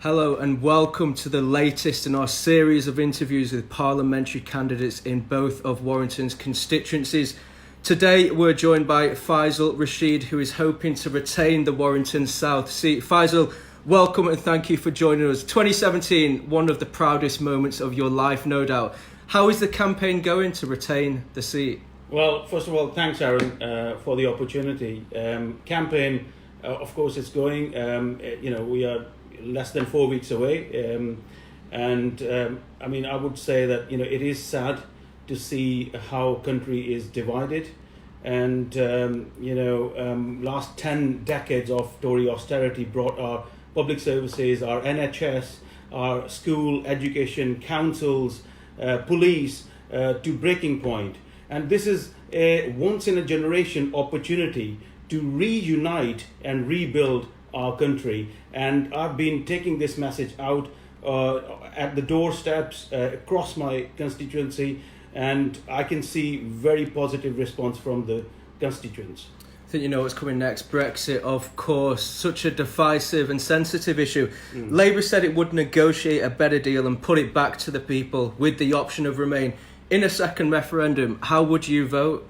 Hello and welcome to the latest in our series of interviews with parliamentary candidates in both of Warrington's constituencies. Today we're joined by Faisal Rashid, who is hoping to retain the Warrington South seat. Faisal, welcome and thank you for joining us. 2017, one of the proudest moments of your life, no doubt. How is the campaign going to retain the seat? Well, first of all, thanks, Aran, for the opportunity. Campaign, of course, it's going. We are less than 4 weeks away, I would say that it is sad to see how country is divided, and last 10 decades of Tory austerity brought our public services, our NHS, our school, education, councils, police to breaking point. And this is a once-in-a-generation opportunity to reunite and rebuild our country. And I've been taking this message out at the doorsteps across my constituency, and I can see very positive response from the constituents. I think you know what's coming next. Brexit, of course, such a divisive and sensitive issue. Labour said it would negotiate a better deal and put it back to the people with the option of remain. In a second referendum, how would you vote?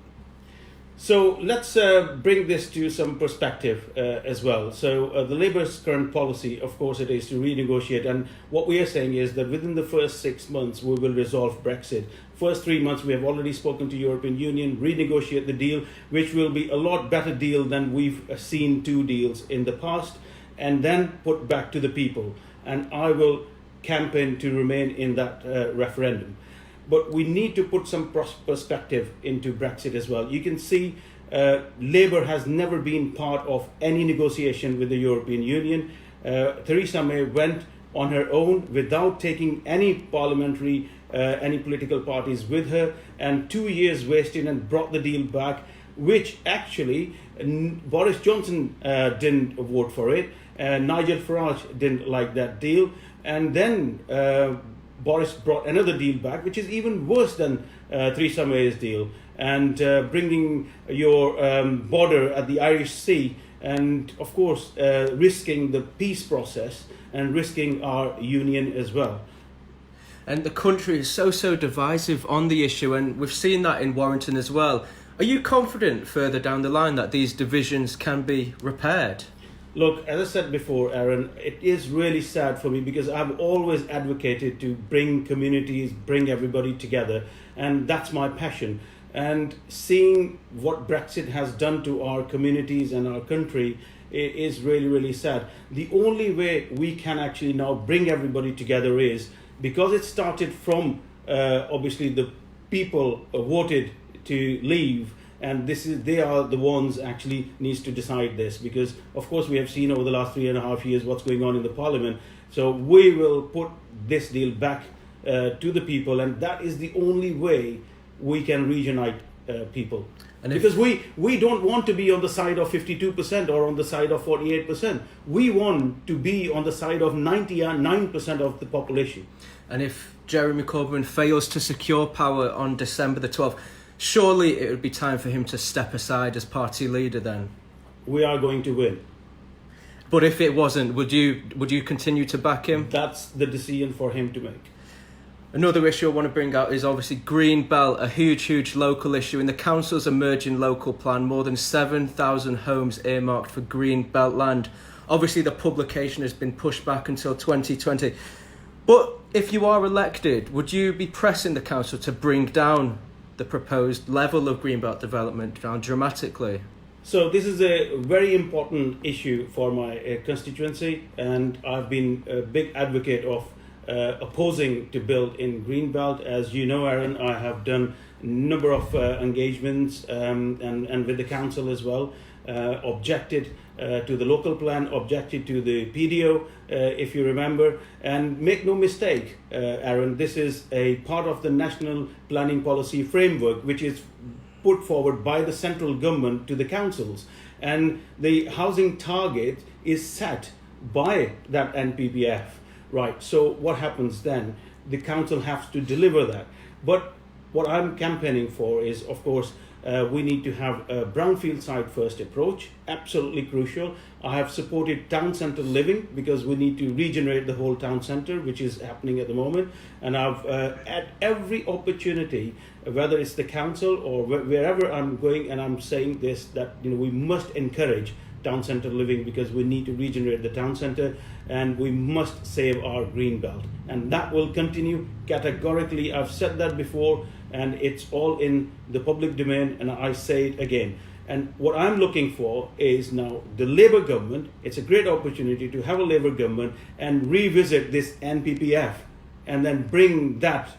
So let's bring this to some perspective as well. So the Labour's current policy, of course, it is to renegotiate. And what we are saying is that within the first 6 months, we will resolve Brexit. First 3 months, we have already spoken to European Union, renegotiate the deal, which will be a lot better deal than we've seen 2 deals in the past, and then put back to the people. And I will campaign to remain in that referendum. But we need to put some perspective into Brexit as well. You can see Labour has never been part of any negotiation with the European Union. Theresa May went on her own without taking any parliamentary, any political parties with her, and 2 years wasted and brought the deal back, which actually Boris Johnson didn't vote for it. Nigel Farage didn't like that deal. And then Boris brought another deal back, which is even worse than Theresa May's deal, and bringing your border at the Irish Sea, and of course risking the peace process and risking our union as well. And the country is so divisive on the issue, and we've seen that in Warrington as well. Are you confident further down the line that these divisions can be repaired? Look, as I said before, Aran, it is really sad for me because I've always advocated to bring communities, bring everybody together, and that's my passion. And seeing what Brexit has done to our communities and our country is really sad. The only way we can actually now bring everybody together is because it started from obviously the people voted to leave. And they are the ones actually needs to decide this, because of course we have seen over the last 3.5 years what's going on in the parliament. So we will put this deal back to the people, and that is the only way we can reunite people. And because we don't want to be on the side of 52% or on the side of 48%. We want to be on the side of 99% of the population. And if Jeremy Corbyn fails to secure power on December the 12th, surely it would be time for him to step aside as party leader then. We are going to win. But if it wasn't, would you continue to back him? That's the decision for him to make. Another issue I want to bring out is obviously Green Belt, a huge local issue. In the council's emerging local plan, more than 7,000 homes earmarked for Green Belt land. Obviously the publication has been pushed back until 2020. But if you are elected, would you be pressing the council to bring down the proposed level of Greenbelt development down dramatically? So this is a very important issue for my constituency, and I've been a big advocate of opposing to build in Greenbelt. As you know, Aran, I have done a number of engagements and with the council as well, objected to the local plan, objected to the PDO, if you remember. And make no mistake, Aran, this is a part of the National Planning Policy Framework, which is put forward by the central government to the councils. And the housing target is set by that NPPF. Right, so what happens then? The council has to deliver that. But what I'm campaigning for is, of course, We need to have a brownfield site first approach, absolutely crucial. I have supported town centre living because we need to regenerate the whole town centre, which is happening at the moment. And I've at every opportunity, whether it's the council or wherever I'm going, and I'm saying this, that we must encourage town centre living because we need to regenerate the town centre and we must save our green belt, and that will continue categorically. I've said that before and it's all in the public domain, and I say it again. And what I'm looking for is now the Labour government. It's a great opportunity to have a Labour government and revisit this NPPF and then bring that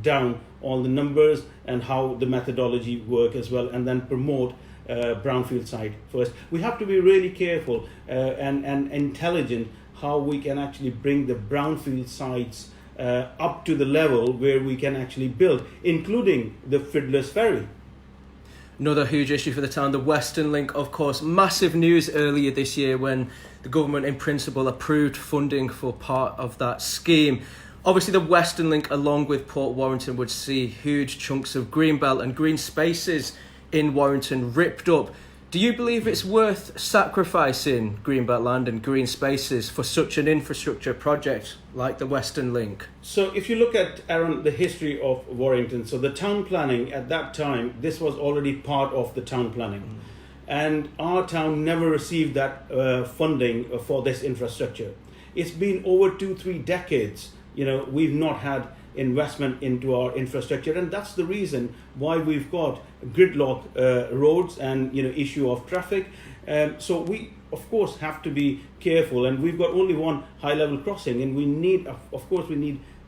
down all the numbers and how the methodology work as well, and then promote brownfield site first. We have to be really careful and intelligent how we can actually bring the brownfield sites up to the level where we can actually build, including the Fiddler's Ferry. Another huge issue for the town, the Western Link, of course. Massive news earlier this year when the government in principle approved funding for part of that scheme. Obviously the Western Link, along with Port Warrington, would see huge chunks of green belt and green spaces in Warrington ripped up. Do you believe it's worth sacrificing greenbelt land and green spaces for such an infrastructure project like the Western Link? So if you look at, Aran, the history of Warrington, so the town planning at that time, this was already part of the town planning. And our town never received that funding for this infrastructure. It's been over 2-3 decades, we've not had investment into our infrastructure, and that's the reason why we've got gridlock roads and issue of traffic. So we of course have to be careful, and we've got only one high level crossing, and we need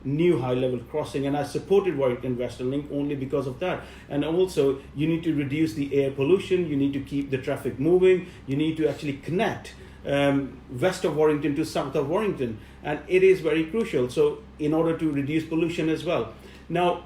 new high level crossing, and I supported Warrington Western Link only because of that. And also you need to reduce the air pollution, you need to keep the traffic moving, you need to actually connect west of Warrington to south of Warrington, and it is very crucial. So in order to reduce pollution as well. Now,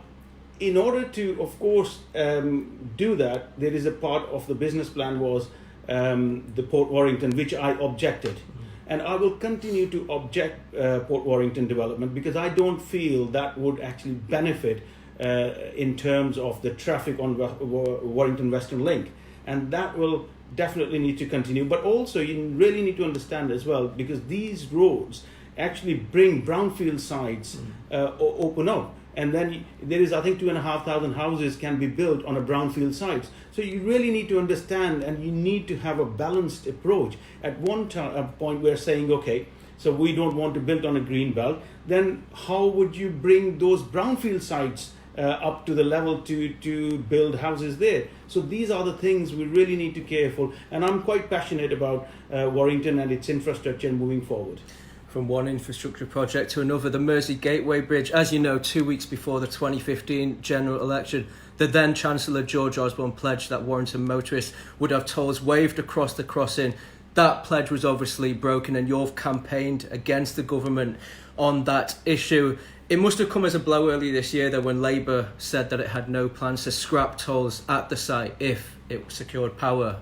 in order to, of course, do that, there is a part of the business plan was the Port Warrington, which I objected. And I will continue to object Port Warrington development because I don't feel that would actually benefit in terms of the traffic on Warrington Western Link. And that will definitely need to continue. But also you really need to understand as well, because these roads actually bring brownfield sites open up. And then there is, I think, 2,500 houses can be built on a brownfield site. So you really need to understand, and you need to have a balanced approach. At one point we're saying, okay, so we don't want to build on a green belt. Then how would you bring those brownfield sites up to the level to build houses there? So these are the things we really need to be careful. And I'm quite passionate about Warrington and its infrastructure moving forward. From one infrastructure project to another, the Mersey Gateway Bridge, as you know, 2 weeks before the 2015 general election, the then Chancellor George Osborne pledged that Warrington motorists would have tolls waived across the crossing. That pledge was obviously broken, and you've campaigned against the government on that issue. It must have come as a blow earlier this year, though, when Labour said that it had no plans to scrap tolls at the site if it secured power.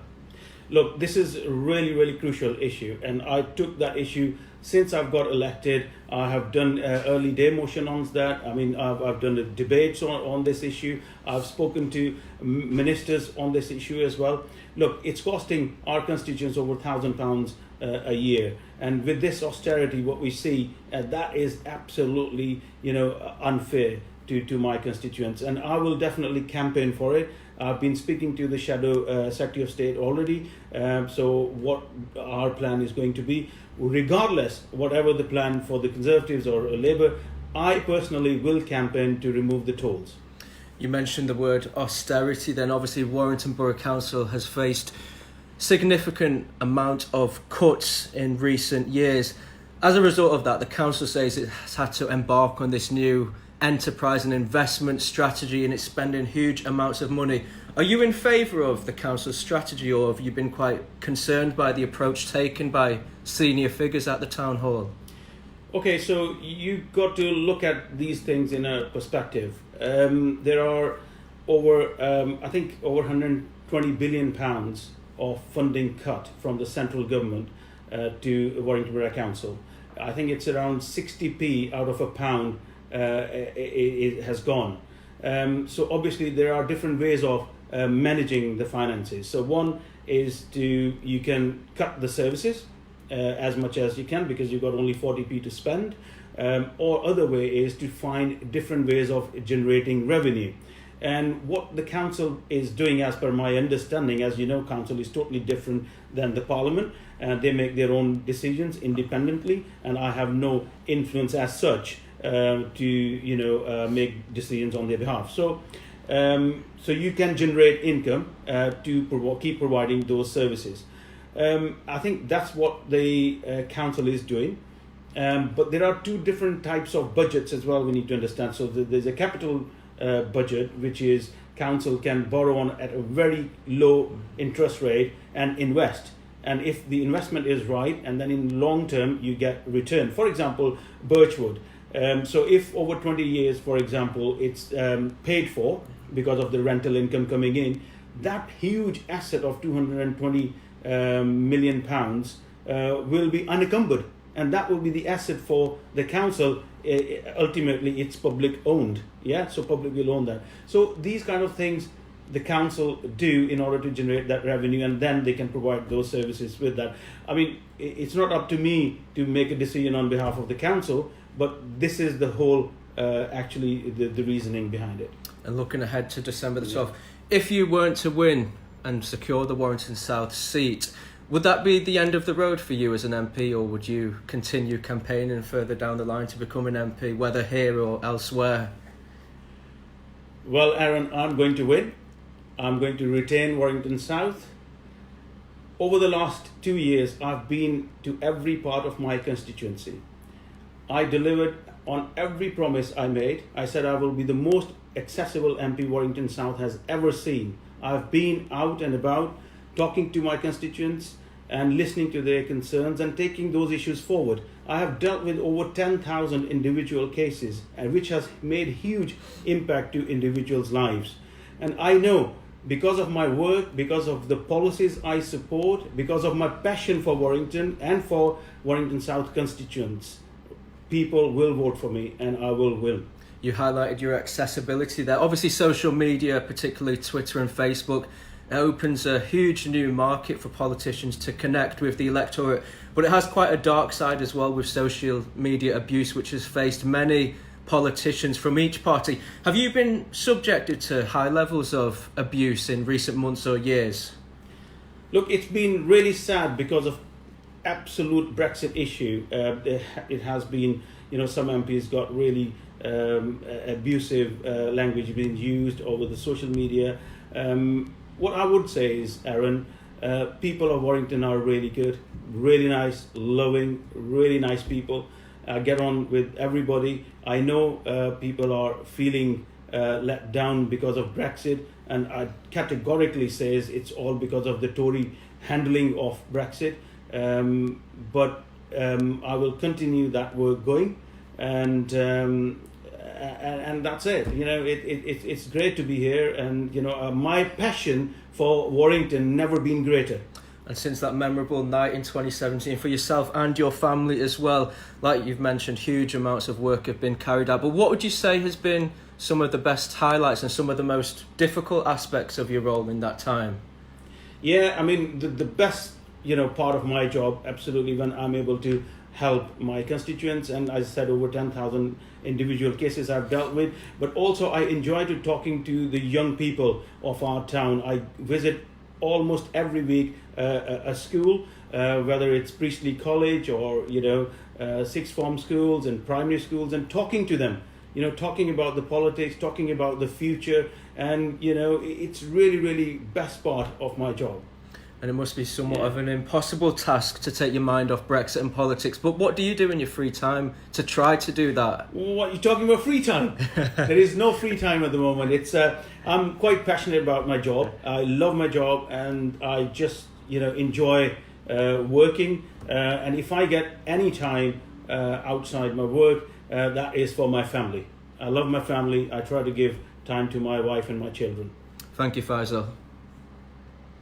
Look, this is a really, really crucial issue, and I took that issue since I've got elected. I have done early day motion on that. I mean, I've done the debates on this issue. I've spoken to ministers on this issue as well. Look, it's costing our constituents over £1,000 a year, and with this austerity, what we see, that is absolutely, unfair to my constituents, and I will definitely campaign for it. I've been speaking to the Shadow Secretary of State already, so what our plan is going to be, regardless, whatever the plan for the Conservatives or Labour, I personally will campaign to remove the tolls. You mentioned the word austerity, then obviously Warrington Borough Council has faced significant amount of cuts in recent years. As a result of that, the council says it has had to embark on this new enterprise and investment strategy, and it's spending huge amounts of money. Are you in favour of the council's strategy, or have you been quite concerned by the approach taken by senior figures at the town hall? Okay, so you've got to look at these things in a perspective. There are over 120 billion pounds of funding cut from the central government to Warrington Borough Council. I think it's around 60p out of a pound it has gone. So obviously there are different ways of managing the finances. So one is you can cut the services as much as you can because you've got only 40p to spend, or other way is to find different ways of generating revenue. And what the council is doing, as per my understanding, as you know, council is totally different than the parliament, and they make their own decisions independently, and I have no influence as such to make decisions on their behalf. So you can generate income to keep providing those services. I think that's what the council is doing. But there are two different types of budgets as well we need to understand. So there's a capital budget, which is council can borrow on at a very low interest rate and invest. And if the investment is right, and then in long term you get return. For example, Birchwood. So if over 20 years, for example, it's paid for because of the rental income coming in, that huge asset of 220 million pounds will be unencumbered, and that will be the asset for the council. Ultimately, it's public owned, so public will own that. So these kind of things the council do in order to generate that revenue, and then they can provide those services with that. I mean, it's not up to me to make a decision on behalf of the council, but this is the whole actually the reasoning behind it. And looking ahead to December the 12th, if you weren't to win and secure the Warrington South seat, would that be the end of the road for you as an MP, or would you continue campaigning further down the line to become an MP, whether here or elsewhere? Well, Aran, I'm going to win. I'm going to retain Warrington South. Over the last 2 years, I've been to every part of my constituency. I delivered on every promise I made. I said I will be the most accessible MP Warrington South has ever seen. I've been out and about, talking to my constituents and listening to their concerns and taking those issues forward. I have dealt with over 10,000 individual cases, and which has made huge impact to individuals' lives. And I know, because of my work, because of the policies I support, because of my passion for Warrington and for Warrington South constituents, people will vote for me, and I will win. You highlighted your accessibility there. Obviously, social media, particularly Twitter and Facebook, opens a huge new market for politicians to connect with the electorate. But it has quite a dark side as well, with social media abuse, which has faced many politicians from each party. Have you been subjected to high levels of abuse in recent months or years? Look, it's been really sad because of absolute Brexit issue. It has been, some MPs got really abusive language being used over the social media. What I would say is, Aran, people of Warrington are really good, really nice, loving, really nice people. Get on with everybody. I know people are feeling let down because of Brexit, and I categorically says it's all because of the Tory handling of Brexit. But I will continue that work going, and that's it. It's great to be here, and my passion for Warrington never been greater. And since that memorable night in 2017 for yourself and your family as well, like you've mentioned, huge amounts of work have been carried out. But what would you say has been some of the best highlights and some of the most difficult aspects of your role in that time? Yeah, I mean, the best part of my job, absolutely, when I'm able to help my constituents, and as I said, over 10,000 individual cases I've dealt with, but also I enjoy talking to the young people of our town. I visit almost every week a school, whether it's Priestley College or sixth form schools and primary schools, and talking to them, talking about the politics, talking about the future, and it's really, really best part of my job. And it must be somewhat of an impossible task to take your mind off Brexit and politics. But what do you do in your free time to try to do that? What, you're talking about free time? There is no free time at the moment. It's I'm quite passionate about my job. I love my job, and I just enjoy working. And if I get any time outside my work, that is for my family. I love my family. I try to give time to my wife and my children. Thank you, Faisal.